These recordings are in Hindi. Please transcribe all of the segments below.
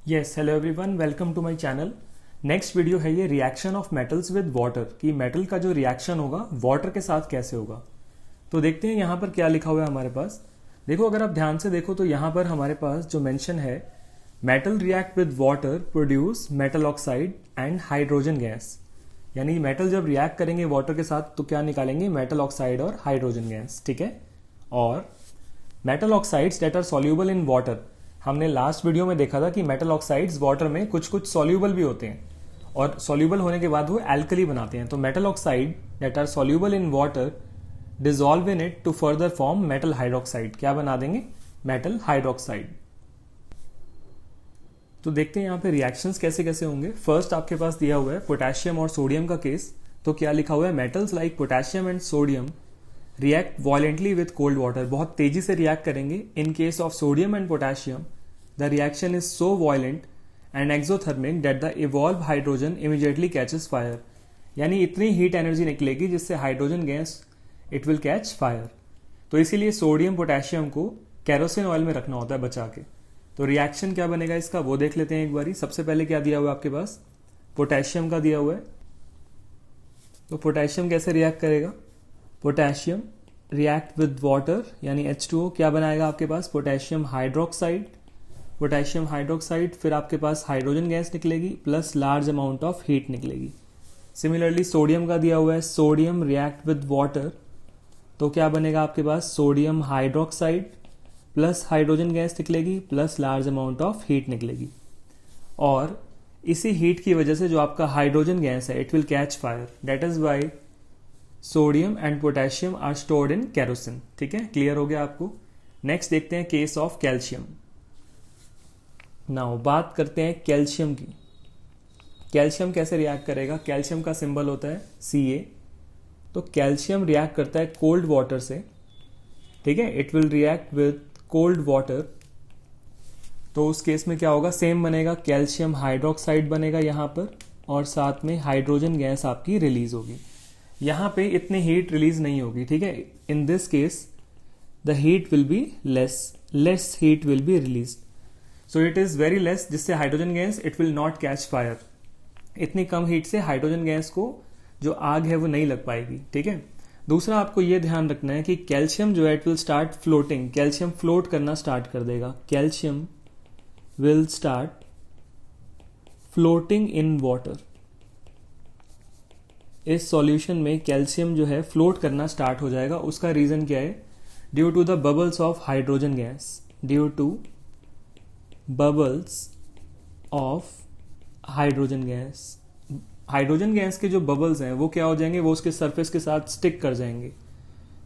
Yes hello everyone, welcome to my channel. Next video है ये reaction of metals with water, कि मेटल का जो रिएक्शन होगा वाटर के साथ कैसे होगा। तो देखते हैं यहाँ पर क्या लिखा हुआ है हमारे पास। देखो, अगर आप ध्यान से देखो तो यहाँ पर हमारे पास जो मेंशन है, metal react with water produce metal oxide and hydrogen gas. यानी मेटल जब रिएक्ट करेंगे वाटर के साथ तो क्या निकालेंगे, मेटल ऑक्साइड और हाइड्रोजन गैस। ठीक है। और metal oxides that are soluble in water, हमने लास्ट वीडियो में देखा था कि मेटल ऑक्साइड्स वाटर में कुछ कुछ सॉल्यूबल भी होते हैं और सॉल्यूबल होने के बाद वो एल्कली बनाते हैं। तो metal oxide that are soluble in water dissolve in it to further form metal hydroxide. क्या बना देंगे, मेटल हाइड्रोक्साइड। तो देखते हैं यहाँ पे रिएक्शंस कैसे कैसे होंगे। फर्स्ट आपके पास दिया हुआ है पोटेशियम और सोडियम का केस। तो क्या लिखा हुआ है, metals like potassium and sodium react violently with cold water, बहुत तेजी से रिएक्ट करेंगे। In case of sodium and potassium the reaction is so violent and exothermic that the evolve hydrogen immediately catches fire. यानी इतनी हीट एनर्जी निकलेगी जिससे hydrogen gas it will catch fire. तो इसीलिए सोडियम पोटेशियम को केरोसिन ऑयल में रखना होता है बचा के। तो रिएक्शन क्या बनेगा इसका वो देख लेते हैं एक बारी। सबसे पहले क्या दिया हुआ है आपके पास, पोटेशियम का दिया हुआ है। तो पोटेशियम कैसे रिएक्ट करेगा, पोटेशियम रिएक्ट विद वाटर यानी H2O, क्या बनाएगा आपके पास, पोटेशियम हाइड्रोक्साइड। पोटेशियम हाइड्रोक्साइड, फिर आपके पास हाइड्रोजन गैस निकलेगी plus large amount of heat निकलेगी। सिमिलरली सोडियम का दिया हुआ है, सोडियम रिएक्ट विद वाटर, तो क्या बनेगा आपके पास, sodium hydroxide plus hydrogen gas निकलेगी plus large amount of heat निकलेगी। और इसी हीट की वजह से जो आपका हाइड्रोजन गैस है it will catch fire, that is why sodium and potassium are stored in kerosene. ठीक है, क्लियर हो गया आपको। नेक्स्ट देखते हैं केस ऑफ कैल्शियम। नाउ बात करते हैं कैल्शियम की। कैल्शियम कैसे रिएक्ट करेगा, कैल्शियम का सिंबल होता है Ca। तो कैल्शियम रिएक्ट करता है कोल्ड वाटर से। ठीक है, it will react with cold water. तो उस केस में क्या होगा, सेम बनेगा, कैल्शियम हाइड्रोक्साइड बनेगा यहां पर और साथ में हाइड्रोजन गैस आपकी रिलीज होगी। यहां पे इतनी हीट रिलीज नहीं होगी। ठीक है, in this case the heat will be less heat will be release, so it is very less, जिससे hydrogen gas it will not catch fire. इतनी कम हीट से हाइड्रोजन गैस को जो आग है वो नहीं लग पाएगी। ठीक है। दूसरा आपको ये ध्यान रखना है कि कैल्शियम जो है it will start floating, calcium float करना स्टार्ट कर देगा। Calcium will start floating in water. इस सॉल्यूशन में कैल्शियम जो है फ्लोट करना स्टार्ट हो जाएगा। उसका रीजन क्या है, due to the bubbles of hydrogen gas, due to bubbles of hydrogen gas. Hydrogen gas के जो बबल्स हैं वो क्या हो जाएंगे, वो उसके सरफेस के साथ स्टिक कर जाएंगे।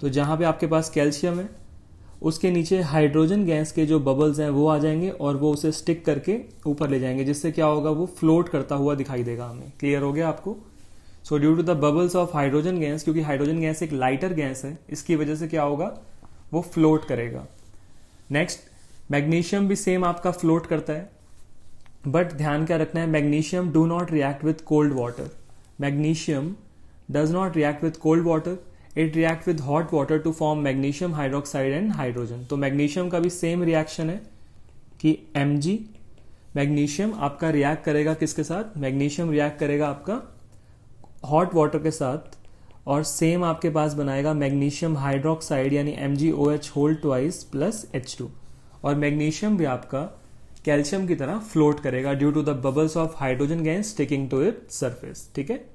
तो जहां पे आपके पास कैल्शियम है उसके नीचे हाइड्रोजन गैस के जो बबल्स हैं वो आ जाएंगे और वो उसे स्टिक करके ऊपर ले जाएंगे, जिससे क्या होगा, वो फ्लोट करता हुआ दिखाई देगा हमें। क्लियर हो गया आपको। So due to the bubbles of hydrogen gas, क्योंकि हाइड्रोजन गैस एक लाइटर गैस है, इसकी वजह से क्या होगा, वो फ्लोट करेगा। नेक्स्ट, मैग्नीशियम भी सेम आपका फ्लोट करता है, बट ध्यान क्या रखना है, magnesium do not react with cold water. Magnesium does not react with cold water, it react with hot water to form magnesium hydroxide and hydrogen. तो मैग्नीशियम का भी सेम रिएक्शन है कि Mg, मैग्नीशियम आपका रिएक्ट करेगा किसके साथ, मैग्नीशियम रिएक्ट करेगा आपका हॉट वाटर के साथ और सेम आपके पास बनाएगा मैग्नीशियम हाइड्रोक्साइड यानी MgOH whole twice plus H2। और मैग्नीशियम भी आपका कैल्शियम की तरह फ्लोट करेगा due to the bubbles of hydrogen gas sticking to it surface. ठीक है,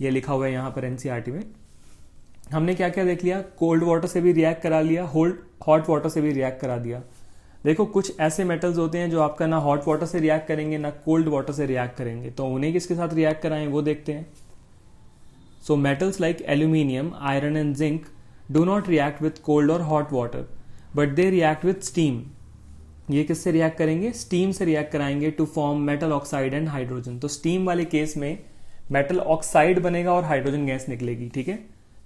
ये लिखा हुआ है यहां पर NCERT में। हमने क्या क्या देख लिया, कोल्ड वाटर से भी रिएक्ट करा लिया, हॉट वाटर से भी रिएक्ट करा दिया। देखो, कुछ ऐसे मेटल्स होते हैं जो आपका ना हॉट वाटर से रिएक्ट करेंगे ना कोल्ड वाटर से रिएक्ट करेंगे, तो उन्हें किसके साथ रिएक्ट कराएं वो देखते हैं। So metals like aluminium, iron and zinc do not react with cold और hot water but they react with steam. ये किससे रिएक्ट करेंगे, स्टीम से रिएक्ट कराएंगे to form metal oxide and hydrogen. तो स्टीम वाले केस में मेटल ऑक्साइड बनेगा और हाइड्रोजन गैस निकलेगी। ठीक है,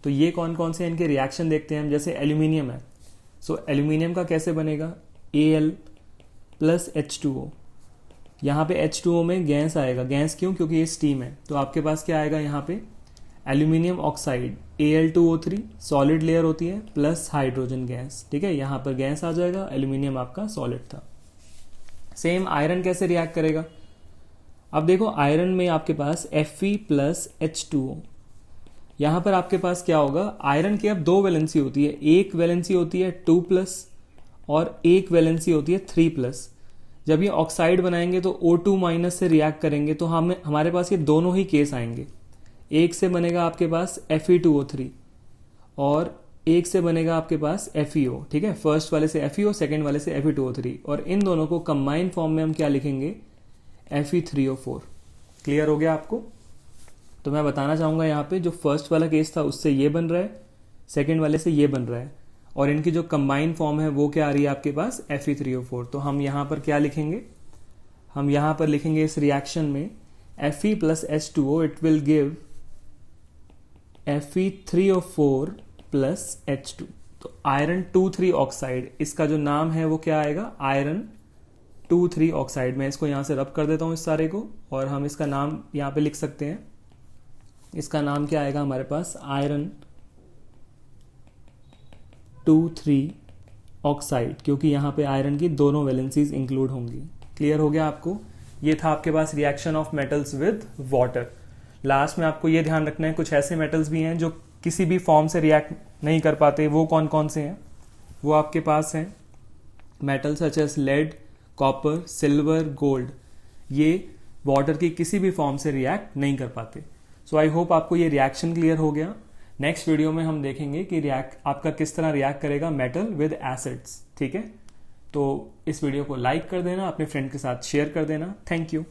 तो ये कौन कौन से इनके रिएक्शन देखते हैं हम। जैसे एल्यूमिनियम है, सो एल्यूमिनियम का कैसे बनेगा, Al प्लस H2O। यहां पे H2O में गैस आएगा, गैस क्यों, क्योंकि ये स्टीम है। तो आपके पास क्या आएगा यहाँ पे, aluminium oxide Al2O3 solid layer होती है प्लस हाइड्रोजन गैस। ठीक है, यहां पर गैस आ जाएगा, एल्यूमिनियम आपका सॉलिड था। सेम आयरन कैसे रिएक्ट करेगा? अब देखो आयरन में आपके पास Fe प्लस H2O, यहां पर आपके पास क्या होगा, आयरन की अब दो वैलेंसी होती है, एक वैलेंसी होती है 2 प्लस और एक वैलेंसी होती है 3 प्लस। जब ये ऑक्साइड बनाएंगे तो O2 माइनस से रिएक्ट करेंगे तो हमारे पास ये दोनों ही केस आएंगे। एक से बनेगा आपके पास Fe2O3 और एक से बनेगा आपके पास FeO, ठीक है, फर्स्ट वाले से FeO, सेकेंड वाले से Fe2O3, और इन दोनों को कंबाइन फॉर्म में हम क्या लिखेंगे, Fe3O4। क्लियर हो गया आपको? तो मैं बताना चाहूंगा यहाँ पे जो फर्स्ट वाला केस था उससे ये बन रहा है, सेकेंड वाले से ये बन रहा है, और इनकी जो कंबाइन फॉर्म है वो क्या आ रही है आपके पास, Fe3O4। तो हम यहाँ पर क्या लिखेंगे, हम यहाँ पर लिखेंगे इस रिएक्शन में Fe plus H2O, it will give Fe3O4 plus H2। तो आयरन 2,3 ऑक्साइड, इसका जो नाम है वो क्या आएगा, आयरन 2,3 ऑक्साइड। मैं इसको यहाँ से रब कर देता हूँ इस सारे को, और हम इसका नाम यहाँ पे लिख सकते हैं। इसका नाम क्या आएगा हमारे पास, आयरन 2,3 ऑक्साइड, क्योंकि यहाँ पे आयरन की दोनों वैलेंसीज इंक्लूड होंगी। क्लियर हो गया आपको? ये था आपके पास reaction of metals with water. Last में आपको ये ध्यान रखना है, कुछ ऐसे मेटल्स भी हैं जो किसी भी फॉर्म से रिएक्ट नहीं कर पाते। वो कौन कौन से हैं? वो आपके पास हैं metal such as lead, copper, silver, gold. ये वाटर की किसी भी फॉर्म से रिएक्ट नहीं कर पाते। सो आई होप आपको ये रिएक्शन क्लियर हो गया। नेक्स्ट वीडियो में हम देखेंगे कि आपका किस तरह रिएक्ट करेगा मेटल विद एसिड्स, ठीक है? तो इस वीडियो को लाइक कर देना, अपने फ्रेंड के साथ शेयर कर देना। Thank you.